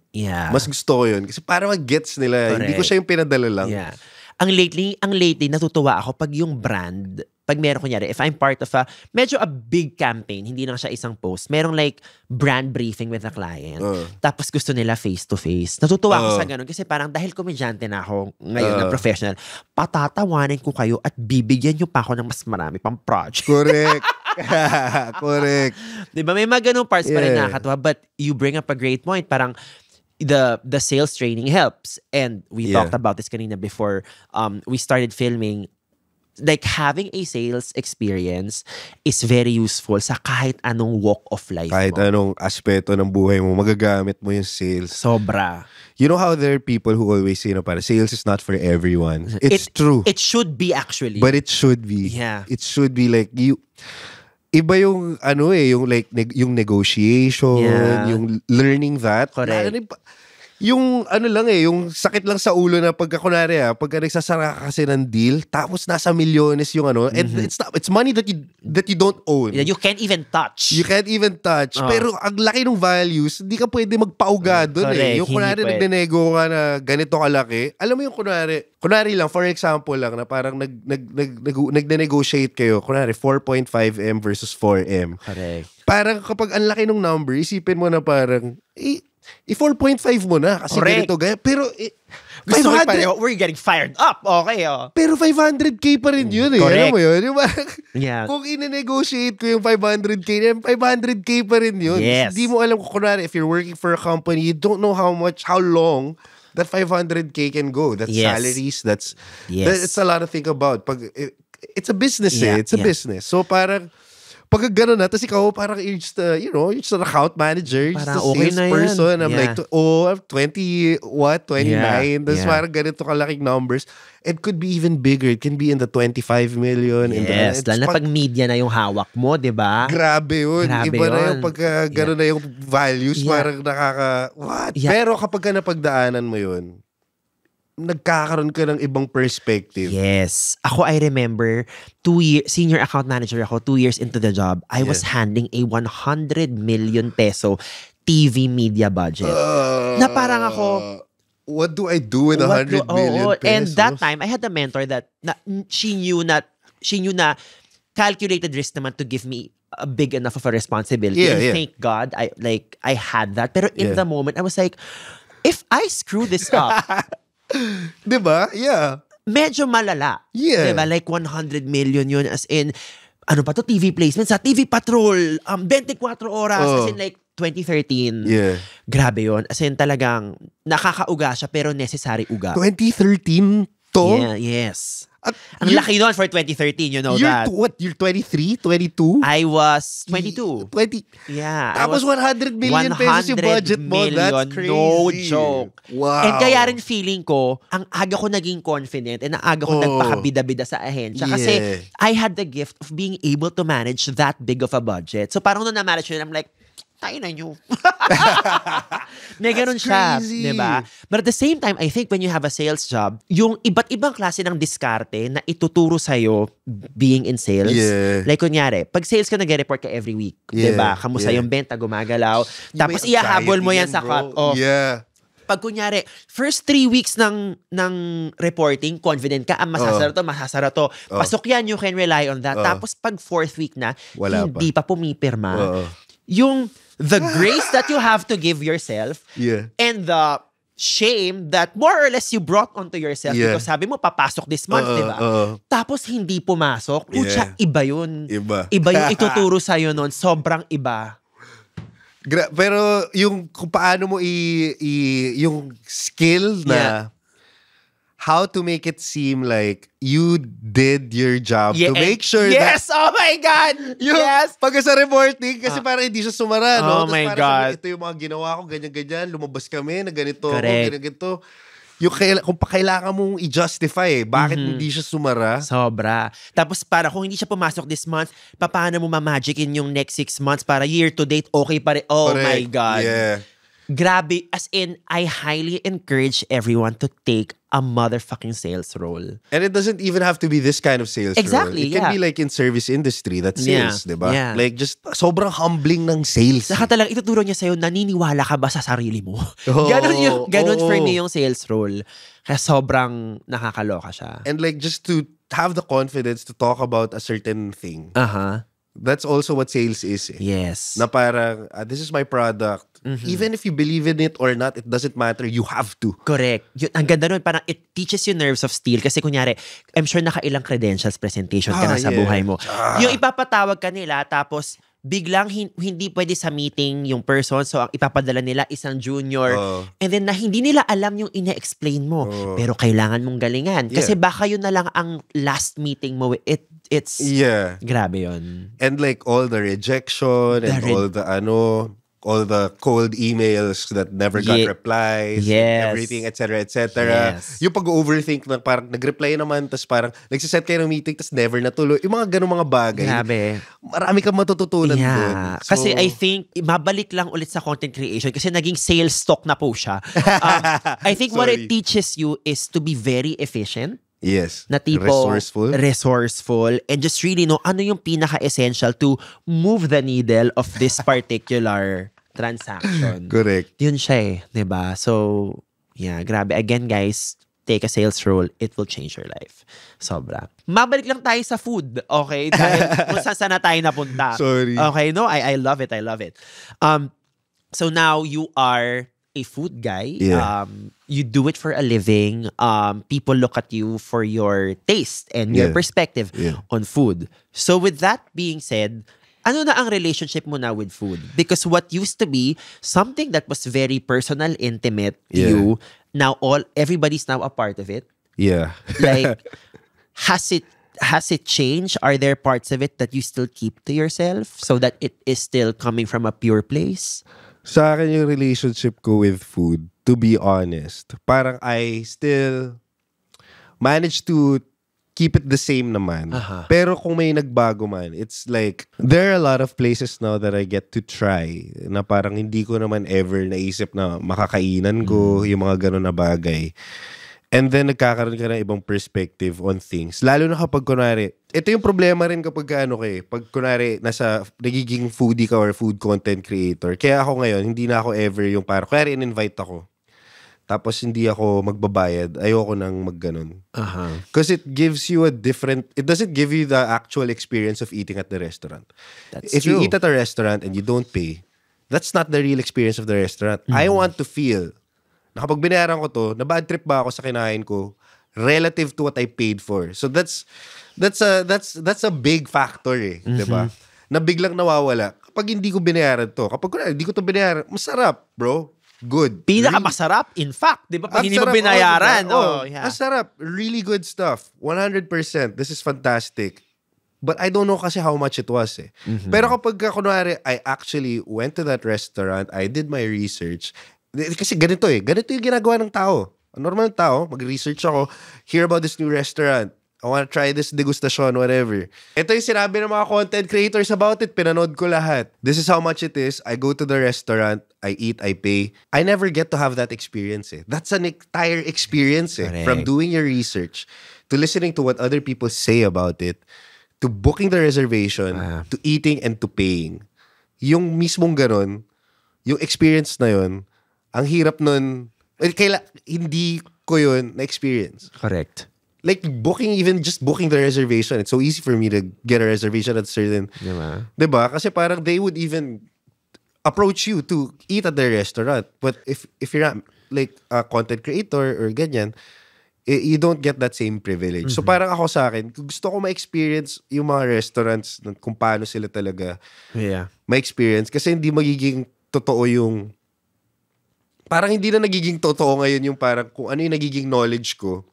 mas gusto ko yun. Kasi para mag-gets nila. Correct. Hindi ko siya yung pinadala lang. Yeah. Ang lately, natutuwa ako pag yung brand, pag meron kunyari, if I'm part of medyo a big campaign, hindi lang siya isang post, merong like brand briefing with the client. Tapos gusto nila face-to-face. Natutuwa ako sa ganun kasi parang dahil komedyante na ako ngayon na professional, patatawanin ko kayo at bibigyan nyo pa ako ng mas marami pang project. Correct. Correct. Diba? May mga ganung parts pa rin nakakatawa. But you bring up a great point. Parang the sales training helps. And we talked about this kanina before we started filming. Like having a sales experience is very useful sa kahit anong walk of life kahit anong aspeto ng buhay mo, magagamit mo yung sales. Sobra. You know how there are people who always say, para sales is not for everyone. It's true. It should be actually. But it should be. Yeah. It should be like iba yung yung like yung negotiation, yung learning that. Correct. Yung yung sakit lang sa ulo na pagka nagsasara ka kasi ng deal, tapos nasa milyones yung and it's money that you don't own. Yeah, you can't even touch. You can't even touch. Pero ang laki ng values, hindi ka pwede magpauga doon Yung kunwari nagdenego ka na ganito kalaki, alam mo yung kunwari lang, for example lang, na parang nagde-negotiate kayo, kunwari 4.5M versus 4M. Correct. Parang kapag ang laki ng number, isipin mo na parang, 4.5 mo na kasi ganito gaya. Pero gusto 500, we're getting fired up. Okay, Pero 500K pa rin yun Correct. Alam mo yun? Diba? Yeah. Kung ine-negotiate ko yung 500K, 500K pa rin yun. Yes. Hindi mo alam kung kunwari, if you're working for a company, you don't know how long that 500K can go. That's salaries. That's a lot to think about. It's a business It's a business. So parang pag gano'n na, tapos ikaw parang you're just an account manager, just a okay salesperson. I'm Yeah. like, 29? Tapos Yeah. parang ganito kalaking numbers. It could be even bigger. It can be in the 25 million. Yes, lalo na pag media na yung hawak mo, di ba? Grabe yun. Grabe Iba na yun. yung pagka gano'n na yung values. Yeah. Parang what? Yeah. Pero kapag ka napagdaanan mo yun, nagkakaroon ka ng ibang perspective. Yes. Ako, I remember, senior account manager ako, 2 years into the job, I was handling a 100 million peso TV media budget. Na parang ako, what do I do with 100 million pesos? And that time, I had a mentor that she knew na calculated risk naman to give me a big enough of a responsibility. Yeah, and yeah. thank God, I had that. Pero in the moment, I was like, if I screw this up, diba? Yeah. medyo malala. Yeah. Diba? Like 100 million yun, as in, ano pa to, TV placement sa TV Patrol, 24 oras, as in like 2013. Yeah. Grabe yun. As in talagang nakakauga siya pero necessary uga. 2013 to? Yeah, yes. Ang laki nun for 2013, you know that. You're 23? 22? I was 22. 20. Yeah. Tapos 100 million pesos yung budget mo. That's crazy. No joke. Wow. And kaya rin feeling ko, ang aga ko naging confident and ang aga ko nagpakabida-bida sa ahensya. Kasi I had the gift of being able to manage that big of a budget. So parang nung na-manage yun, I'm like, tayo na nyo. May ganun siya, diba? But at the same time, I think when you have a sales job, yung iba't ibang klase ng diskarte na ituturo sa'yo being in sales. Yeah. Like kunyari, pag sales ka, nag-report ka every week. Diba? Kamusta yung benta, gumagalaw. Tapos ihahabol mo yan sa cut-off. Yeah. Pag kunyari, first 3 weeks ng reporting, confident ka, masasara to. Pasok yan, you can rely on that. Tapos pag 4th week na, hindi pa pumipirma. Yung the grace that you have to give yourself and the shame that more or less you brought onto yourself because sabi mo, papasok this month, diba? Tapos hindi pumasok. Pucha, iba yun. Iba yung ituturo sa'yo nun. Sobrang iba. Pero yung kung paano mo yung skill na how to make it seem like you did your job to make sure that... Yes! Oh my God! Yes! Pag sa reporting, kasi parang hindi siya sumara, no? Oh my parang God. Ito yung mga ginawa ko, ganyan-ganyan, lumabas kami na ganito, Correct. ganyan-ganito. Kung kailangan mong i-justify, bakit hindi siya sumara? Sobra. Tapos para kung hindi siya pumasok this month, paano mo ma-magicin yung next 6 months para year to date, okay pa rin. Oh my God. Yeah. Grabe. As in, I highly encourage everyone to take a motherfucking sales role. And it doesn't even have to be this kind of sales Exactly, role. It can be like in service industry, that's sales, diba? Yeah. Like just sobrang humbling ng sales. Saka talagang ituturo niya sa'yo, naniniwala ka ba sa sarili mo? Ganon for me yung sales role. Kaya sobrang nakakaloka siya. And like just to have the confidence to talk about a certain thing. That's also what sales is. Yes. Na parang, this is my product. Even if you believe in it or not, it doesn't matter. You have to. Correct. Yun, ang ganda nun, parang it teaches you nerves of steel. Kasi kunyari, I'm sure nakailang credentials presentation ka na sa buhay mo. Yung ipapatawag ka nila, tapos biglang hindi pwede sa meeting yung person. So, ang ipapadala nila isang junior. And then, na hindi nila alam yung ina-explain mo. Pero kailangan mong galingan. Kasi baka yun na lang ang last meeting mo. It's grabe yun. And like all the rejection and all the cold emails that never got replies, everything, etc., etc. Yes. Yung pag-overthink na parang nag-reply naman, tas parang nagsiset kayo ng meeting, tas never natuloy. Yung mga ganung mga bagay. Grabe. Marami kang matututunan doon. So, kasi I think, mabalik lang ulit sa content creation kasi naging sales talk na po siya. I think what it teaches you is to be very efficient. Yes. Na tipo, resourceful, and just really know ano yung pinaka-essential to move the needle of this particular transaction. Correct. Yun siya eh, diba? So, yeah, grabe. Again, guys, take a sales role, it will change your life. Sobra. Mabalik lang tayo sa food, okay? Dahil kung saan na tayo napunta. Sorry. Okay, no? I love it. I love it. So now you are a food guy. Yeah. You do it for a living. People look at you for your taste and your perspective on food. So with that being said, ano na ang relationship mo na with food? Because what used to be something that was very personal, intimate to you, now everybody's now a part of it. Yeah. Like, has it has it changed? Are there parts of it that you still keep to yourself so that it is still coming from a pure place? Sa akin yung relationship ko with food, to be honest, parang I still manage to keep it the same naman. Pero kung may nagbago man, it's like, there are a lot of places now that I get to try na parang hindi ko naman ever naisip na makakainan ko yung mga ganun na bagay. And then, nagkakaroon ka ng ibang perspective on things. Lalo na kapag, kunwari, ito yung problema rin kapag pag kunwari, nagiging foodie ka or food content creator. Kaya ako ngayon, hindi na ako ever yung parang, kunwari, in-invite ako. Tapos, hindi ako magbabayad. Ayoko nang magganon. Because it gives you it doesn't give you the actual experience of eating at the restaurant. If you eat at a restaurant and you don't pay, that's not the real experience of the restaurant. I want to feel na kapag binayaran ko to, na bad trip ba ako sa kinain ko relative to what I paid for. So that's a big factor eh, 'di ba? Na biglang nawawala kapag hindi ko binayaran to. Kapag hindi ko to binayaran, masarap, bro. Good. Pinakamasarap, in fact, 'di ba? Pag hindi mo binayaran, masarap. Really good stuff. 100%. This is fantastic. But I don't know kasi how much it was eh. Pero kapag kunwari, I actually went to that restaurant, I did my research. Kasi ganito yung ginagawa ng tao. Normal ng tao, mag-research ako, hear about this new restaurant, I wanna try this degustation, whatever. Ito yung sinabi ng mga content creators about it, pinanood ko lahat. This is how much it is, I go to the restaurant, I eat, I pay. I never get to have that experience eh. That's an entire experience eh. From doing your research, to listening to what other people say about it, to booking the reservation, to eating and to paying. Yung mismong ganon, yung experience na yun, ang hirap nun, hindi ko yun na-experience. Correct. Like just booking the reservation, it's so easy for me to get a reservation at certain, diba? Kasi parang they would even approach you to eat at their restaurant. But if you're not like a content creator or ganyan, you don't get that same privilege. So parang ako sa akin, gusto ko ma-experience yung mga restaurants kung paano sila talaga ma-experience. Kasi hindi magiging totoo yung parang hindi na nagiging totoo ngayon yung parang kung ano yung nagiging knowledge ko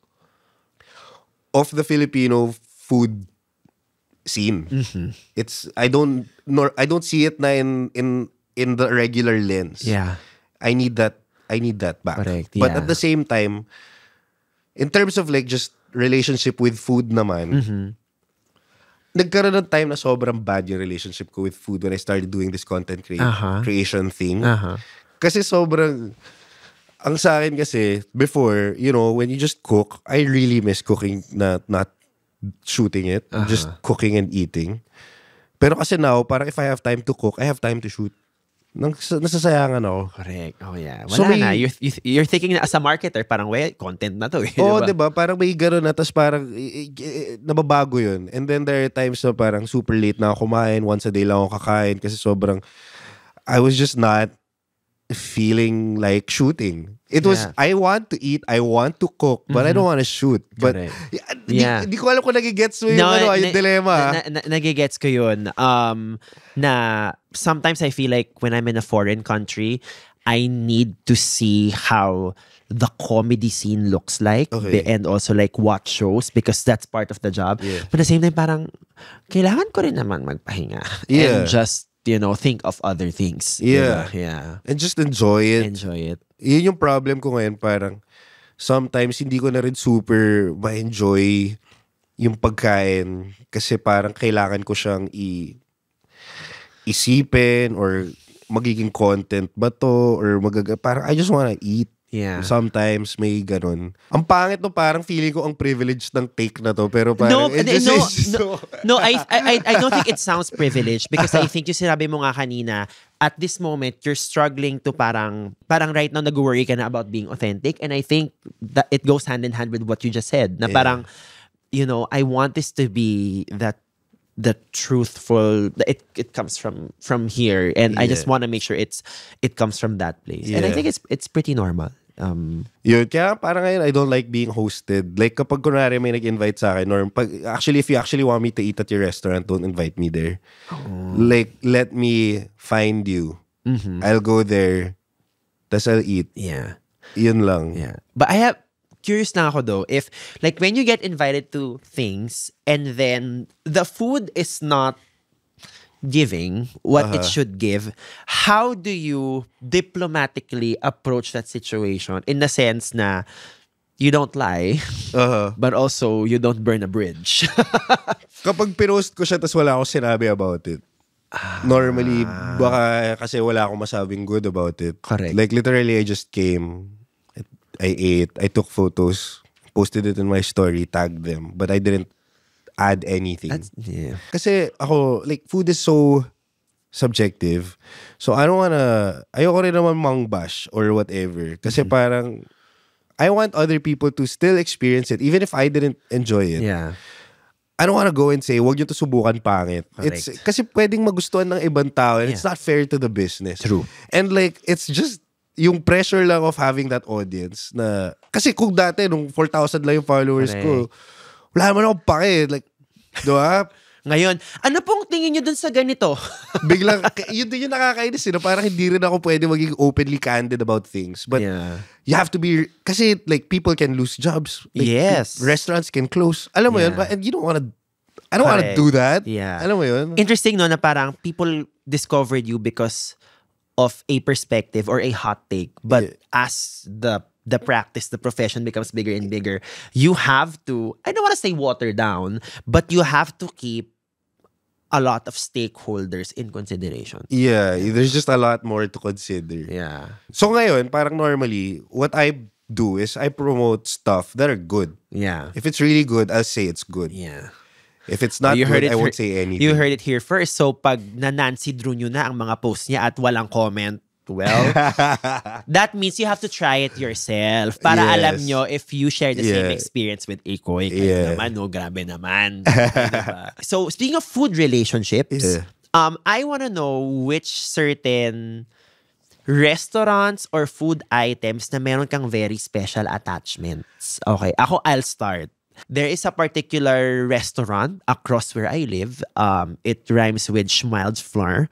of the Filipino food scene. I don't see it na in the regular lens. Yeah. I need that back. Correct. But at the same time, in terms of like just relationship with food naman, nagkaroon ng time na sobrang bad yung relationship ko with food when I started doing this content creation thing. Kasi sobrang, ang sa akin kasi, before, when you just cook, I really miss cooking, not shooting it, just cooking and eating. Pero kasi now, parang if I have time to cook, I have time to shoot. Nasasayangan ako. Correct. Oh yeah. Wala na. You're thinking as a marketer, parang, content na to. Diba? Parang may gano'n na, tapos parang nababago yun. And then there are times na parang super late na ako kumain, once a day lang ako kakain kasi sobrang, I was just not feeling like shooting. It was, I want to eat, I want to cook, but I don't want to shoot. But, di ko alam kung nagigets mo yung dilemma. Nagigets ko yun. Na sometimes I feel like when I'm in a foreign country, I need to see how the comedy scene looks like and also like watch shows because that's part of the job. But at the same time, parang kailangan ko rin naman magpahinga and just think of other things. Yeah. Yeah. And just enjoy it. Enjoy it. Yun yung problem ko ngayon. Parang sometimes hindi ko na rin super ma-enjoy yung pagkain kasi parang kailangan ko siyang isipin or magiging content ba to or parang I just wanna eat. Yeah. Sometimes may ganun. Ang pangit no, parang feeling ko ang privilege ng take na to. Pero parang I don't think it sounds privileged because I think yung sinabi mo nga kanina, at this moment, you're struggling to parang right now nag-worry ka na about being authentic, and I think that it goes hand in hand with what you just said. Na parang, I want this to be the truthful, it comes from here, and I just want to make sure it comes from that place. And I think it's pretty normal. Yun, kaya parang ngayon I don't like being hosted. Like kapag kunwari may nag-invite sa akin, or if you actually want me to eat at your restaurant, don't invite me there. Like let me find you. I'll go there, tas I'll eat. Yeah. Yun lang. Yeah. But I have curious lang ako though, if like when you get invited to things and then the food is not giving what it should give, how do you diplomatically approach that situation in the sense na you don't lie, but also you don't burn a bridge? Kapag pinost ko siya tas wala akong sinabi about it, normally, baka kasi wala akong masabing good about it. Correct. Like literally, I just came, I ate, I took photos, posted it in my story, tagged them, but I didn't add anything. Kasi ako, like, food is so subjective. So I don't wanna, ayoko rin naman mang-bash or whatever. Kasi parang, I want other people to still experience it, even if I didn't enjoy it. Yeah. I don't want to go and say, wag nyo to subukan, pangit. Correct. It's, kasi pwedeng magustuhan ng ibang tao and it's not fair to the business. True. And like, it's just, yung pressure lang of having that audience na, kasi kung dati, nung 4,000 lang yung followers ko, wala naman ako pake. Like, diba? Ngayon, ano pong tingin nyo dun sa ganito? Biglang, yun din yung nakakainis. Parang hindi rin ako pwede maging openly candid about things. But you have to be, kasi like people can lose jobs. Like, yes. Restaurants can close. Alam mo yun? And you don't want to, I don't want to do that. Yeah. Alam mo yun? Interesting no, na parang people discovered you because of a perspective or a hot take. But as the practice, the profession becomes bigger and bigger, you have to, I don't want to say water down, but you have to keep a lot of stakeholders in consideration. Yeah, there's just a lot more to consider. Yeah. So ngayon, parang normally, what I do is I promote stuff that are good. Yeah. If it's really good, I'll say it's good. Yeah. If it's not good, I won't say anything. You heard it here first. So pag na-Nancy Drew nyo na ang mga posts niya at walang comment, well, that means you have to try it yourself para alam nyo if you share the same experience with Ikoy. Kaya naman, no, grabe naman. Diba? So, speaking of food relationships, I want to know which certain restaurants or food items na meron kang very special attachments. Okay, I'll start. There is a particular restaurant across where I live. It rhymes with Schmild's Flour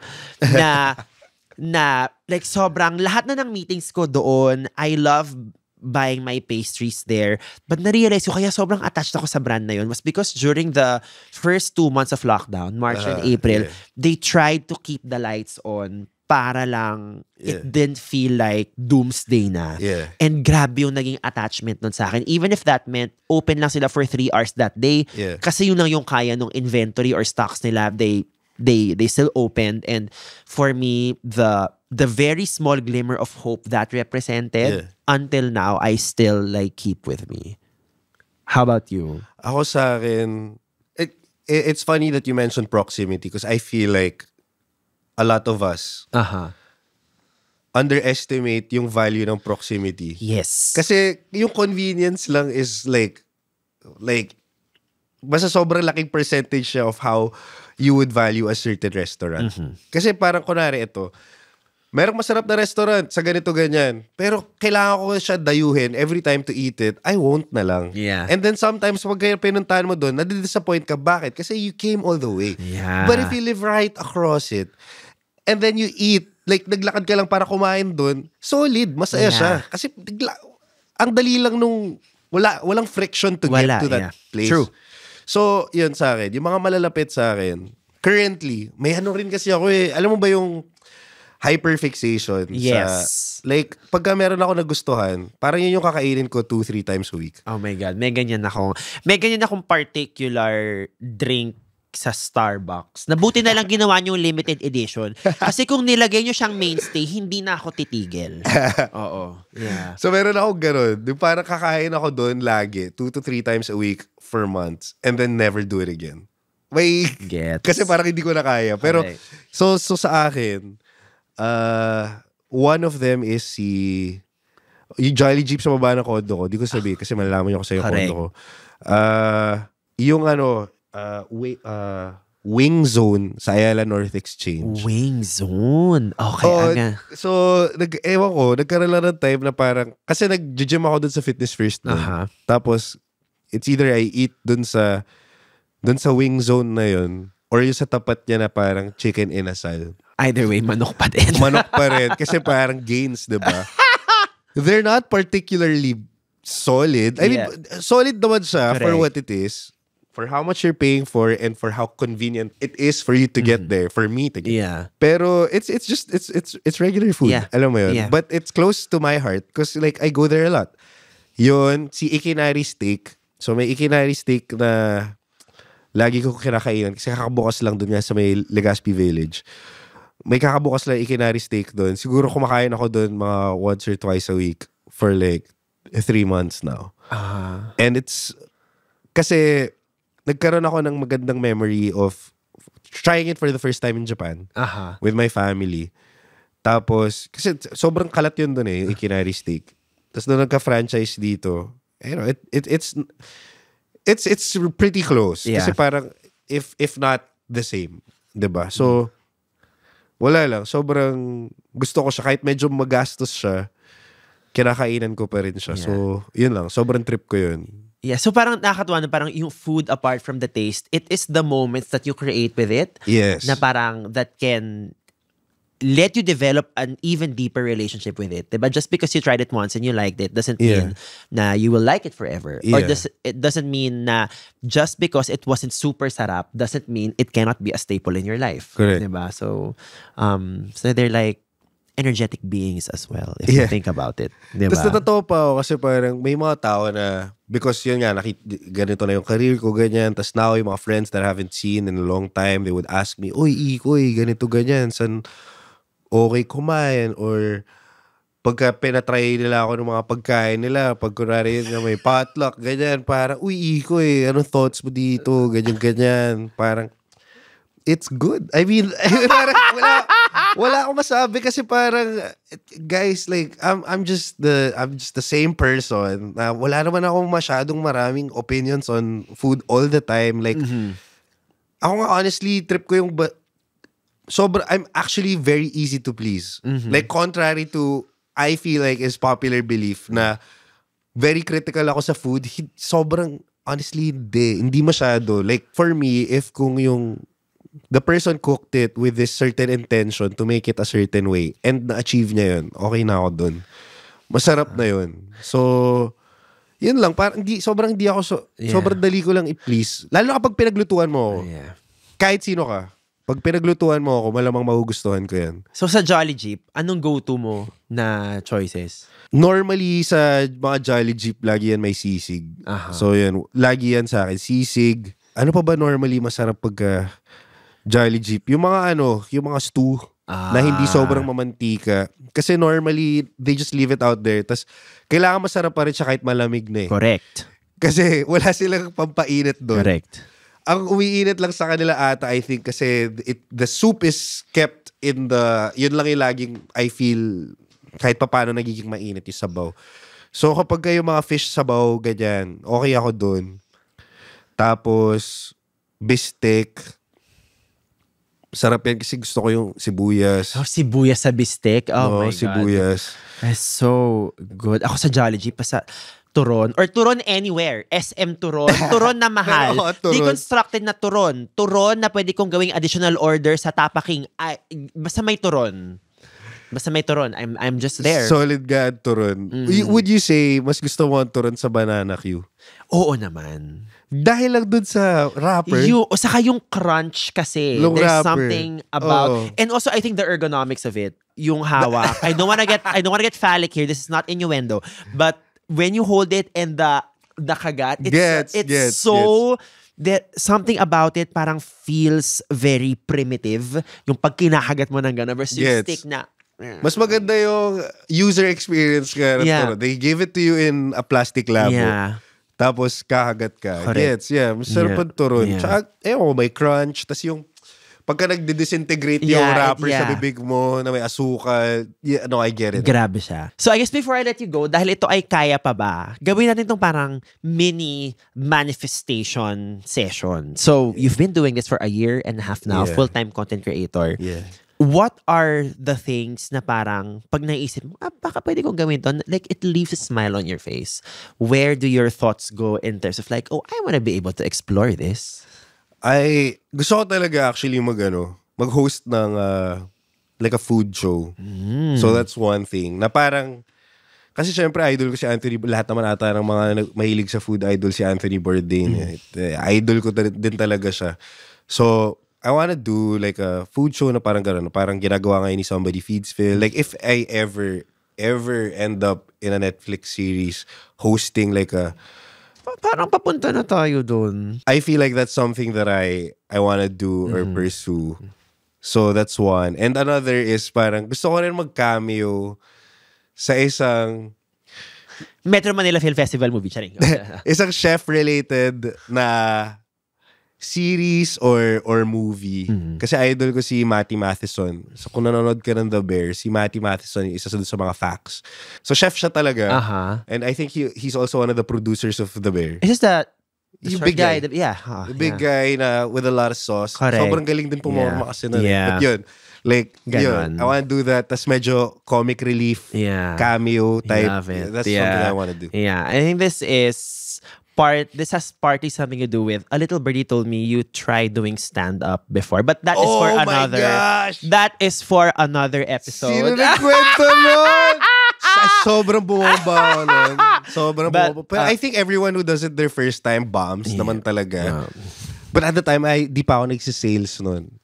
na like sobrang lahat na ng meetings ko doon, I love buying my pastries there. But na-realize ko kaya sobrang attached ako sa brand na yun was because during the first 2 months of lockdown, March and April, they tried to keep the lights on para lang it didn't feel like doomsday na. And grabe yung naging attachment nun sa akin. Even if that meant open lang sila for 3 hours that day, kasi yun lang yung kaya nung inventory or stocks nila, they still opened, and for me the very small glimmer of hope that represented until now I still like keep with me. How about you? Ako sa akin, it's funny that you mentioned proximity because I feel like a lot of us underestimate yung value ng proximity. Yes. Kasi yung convenience lang is like basta sobrang laking percentage siya of how you would value a certain restaurant. Kasi parang kunwari ito, merong masarap na restaurant sa ganito-ganyan, pero kailangan ko siya dayuhin every time to eat it, I won't na lang. Yeah. And then sometimes, pag pinuntahan mo doon, nadidisappoint ka. Bakit? Kasi you came all the way. Yeah. But if you live right across it, and then you eat, like naglakad ka lang para kumain doon, solid, masaya siya. Kasi ang dali lang nung, walang friction to get to that place. True. So, yun sa akin. Yung mga malalapit sa akin, currently, may ano rin kasi ako alam mo ba yung hyperfixation? Yes. Like, pagka meron ako nagustuhan, parang yun yung kakainin ko 2-3 times a week. Oh my God. May ganyan akong particular drink sa Starbucks. Nabuti na lang ginawa niyo yung limited edition. Kasi kung nilagay niyo siyang mainstay, hindi na ako titigil. Oo. Yeah. So, meron ako ganun. Parang kakain ako doon lagi, 2 to 3 times a week for months, and then never do it again. Kasi parang hindi ko na kaya. Pero, so sa akin, one of them is yung Jolly Jeep sa baba ng kondo ko. Di ko sabihin kasi malalaman niyo ko sa yung kondo ko. Yung Wing Zone sa Ayala North Exchange. Wing Zone? Okay. So, ewan ko, nagkaroon lang ng time na parang, kasi nag-gym ako dun sa Fitness First nun. Tapos, it's either I eat dun sa Wing Zone na yun, or yung sa tapat niya na parang chicken inasal. Either way, manok pa din. Manok pa rin. Kasi parang gains, diba? They're not particularly solid. I mean, solid naman siya Correct. for what it is. For how much you're paying for and for how convenient it is for you to get there, for me to get. Yeah. Pero it's regular food. Yeah. Alam mo yun? Yeah. But it's close to my heart because like I go there a lot. Yun, si Ikinari Steak. So may Ikinari Steak na lagi ko kinakainan kasi kakabukas lang doon nga sa may Legazpi Village. May kakabukas lang Ikinari Steak doon. Siguro kumakain ako doon mga once or twice a week for like 3 months now. And it's kasi nagkaroon ako ng magandang memory of trying it for the first time in Japan with my family. Tapos, kasi sobrang kalat yun dun yung Ikinari Steak. Tapos nung nagka-franchise dito, you know, it's pretty close. Yeah. Kasi parang, if not the same. Diba? So, wala lang. Sobrang gusto ko siya. Kahit medyo magastos siya, kinakainan ko pa rin siya. Yeah. So, yun lang. Sobrang trip ko yun. Yeah, so parang nakakatuwa na parang yung food apart from the taste, it is the moments that you create with it Yes. na parang that can let you develop an even deeper relationship with it. Diba? Just because you tried it once and you liked it doesn't mean na you will like it forever. Or it doesn't mean na just because it wasn't super sarap doesn't mean it cannot be a staple in your life. Correct. Diba? So they're like energetic beings as well if you think about it. Diba? Tapos natatawa pa ako kasi parang may mga tao na because yun nga, ganito na yung career ko, ganyan. Tapos now yung mga friends that I haven't seen in a long time, they would ask me, Uy, Ikoy, ganito, ganyan. San okay kumain? Or pagka pinatry nila ako ng mga pagkain nila, pag kunwari yun nga may potluck, ganyan. Parang, Uy, Ikoy, anong thoughts mo dito? Ganyan, ganyan. Parang, it's good. I mean, parang wala akong masabi kasi parang guys, like I'm just the same person. Wala naman akong masyadong maraming opinions on food all the time. Like ako nga honestly trip ko yung I'm actually very easy to please. Like contrary to I feel like is popular belief na very critical ako sa food. Sobrang honestly hindi masyado. Like for me, if kung yung the person cooked it with this certain intention to make it a certain way and na-achieve niya yun, okay na ako dun. Masarap na yun. So, yun lang. Parang sobrang di ako, sobrang dali ko lang i-please. Lalo na kapag pinaglutuan mo ako. Kahit sino ka. Pag pinaglutuan mo ako, malamang magugustuhan ko yan. So sa Jolly Jeep, anong go-to mo na choices? Normally, sa mga Jolly Jeep, lagi yan may sisig. So, yan. Lagi yan sa akin. Sisig. Ano pa ba normally masarap pagka Jolly Jeep? Yung mga yung mga stew na hindi sobrang mamantika. Kasi normally, they just leave it out there. Tapos, kailangan masarap pa rin siya kahit malamig na eh. Correct. Kasi wala silang pampainit doon. Correct. Ang umiinit lang sa kanila ata, I think, kasi the soup is kept in yun lang yung laging, I feel, kahit pa paano nagiging mainit yung sabaw. So, kapag kayo mga fish sabaw, ganyan, okay ako doon. Tapos, bistek, sarap yan kasi gusto ko yung sibuyas. Oh, sibuyas sa bistek. Oh my God. Sibuyas. That's so good. Ako sa Jolly Jeep, pa sa turon. Or turon anywhere. SM turon. Turon na mahal. Turon. Deconstructed na turon. Turon na pwede kong gawing additional order sa Tapa King. Basta may turon. Basta may turon. I'm just there. Solid God turon. Would you say, mas gusto mo ang turon sa banana Q? Oo naman. Dahil lang dun sa wrapper. Saka yung crunch kasi. Long There's wrapper. something about... And also, I think the ergonomics of it. Yung hawak. I don't wanna get phallic here. This is not innuendo. But when you hold it and the kagat, it's so... That something about it parang feels very primitive. Yung pag kinakagat mo ng gano'n versus yung stick na... Mas maganda yung user experience ka. They give it to you in a plastic labo. Yeah. Tapos kakagat ka. Correct. Masarap ang turon. Tsaka, may crunch. Tapos yung, pagka nagdi-disintegrate yung wrapper sa bibig mo na may asukal, I get it. Grabe siya. So I guess before I let you go, dahil ito ay kaya pa ba, gawin natin itong parang mini manifestation session. So you've been doing this for a year and a half now, full-time content creator. Yeah. What are the things na parang pag naisip mo, baka pwede kong gawin to, like it leaves a smile on your face? Where do your thoughts go in terms of like, I want to be able to explore this? Gusto ko talaga actually mag-host ng like a food show. So that's one thing. Na parang Kasi syempre, idol ko si Anthony, lahat naman ata ng mga mahilig sa food idol si Anthony Bourdain. Idol ko din talaga siya. So, I wanna do like a food show na parang gano'n, parang ginagawa ngayon ni Somebody Feeds Phil. Like, if I ever end up in a Netflix series hosting like a... Parang papunta na tayo doon. I feel like that's something that I wanna do or pursue. So, that's one. And another is parang gusto ko rin mag-cameo sa isang Metro Manila Film Festival movie. isang chef-related na series or movie. Kasi idol ko si Matty Matheson. So kung nanonood ka ng The Bear, si Matty Matheson isa sa mga facts. So chef siya talaga. And I think he's also one of the producers of The Bear. Is this the big guy? The big guy na with a lot of sauce. Correct. Sobrang galing din pumorma kasi nun. But yun, like, yun, I want to do that. Tas medyo comic relief, cameo type. That's something I want to do. Yeah, I think this has partly something to do with a little birdie told me you tried doing stand-up before, but that is for another. That is for another episode. Sino nagkwento nun? Sobrang bumaba nun. Sobrang bumaba. But I think everyone who does it their first time bombs naman talaga. But at the time, di pa ako nagsisales nun.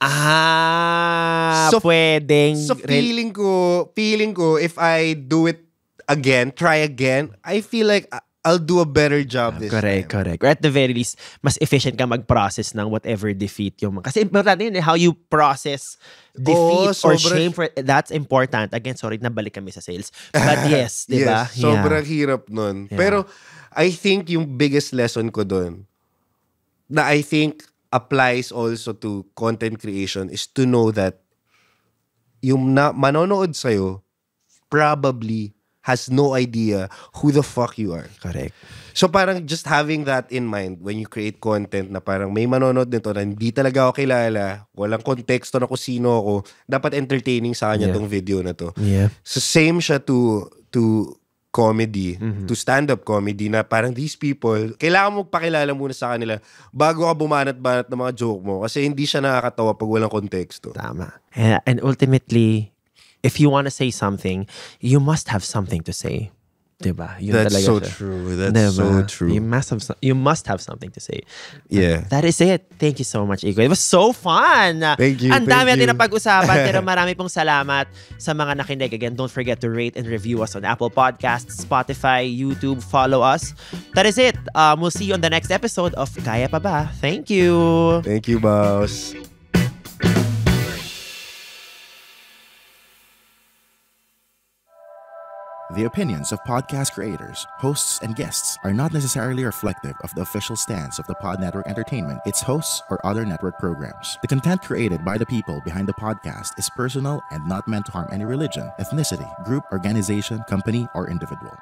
So, pwedeng. So feeling ko, if I do it again, try again, I feel like I'll do a better job this time. Correct. Or at the very least, mas efficient ka mag-process ng whatever defeat yung... Kasi importante yun, how you process defeat or shame for... That's important. Again, sorry, nabalik kami sa sales. But yes, di ba? Yes, sobrang hirap nun. Pero I think yung biggest lesson ko dun, na I think applies also to content creation, is to know that yung manonood sa'yo probably has no idea who the fuck you are. Correct. So parang just having that in mind when you create content na parang may manonood nito na hindi talaga ako kilala, walang konteksto na kung sino ako, dapat entertaining sa kanya tong video na to. So same siya to comedy, to stand-up comedy, na parang these people, kailangan mo pakilala muna sa kanila bago ka bumanat-banat ng mga joke mo kasi hindi siya nakakatawa pag walang konteksto. Tama. And ultimately, if you want to say something, you must have something to say. Diba? That's so true. That's so true. You must have something to say. Yeah. That is it. Thank you so much, Iko. It was so fun. Thank you. Ang dami natin na pag-usapan, pero marami pong salamat sa mga nakinig. Again, don't forget to rate and review us on Apple Podcasts, Spotify, YouTube. Follow us. That is it. We'll see you on the next episode of Kaya Pa Ba? Thank you. Thank you, boss. The opinions of podcast creators, hosts, and guests are not necessarily reflective of the official stance of the Pod Network Entertainment, its hosts, or other network programs. The content created by the people behind the podcast is personal and not meant to harm any religion, ethnicity, group, organization, company, or individual.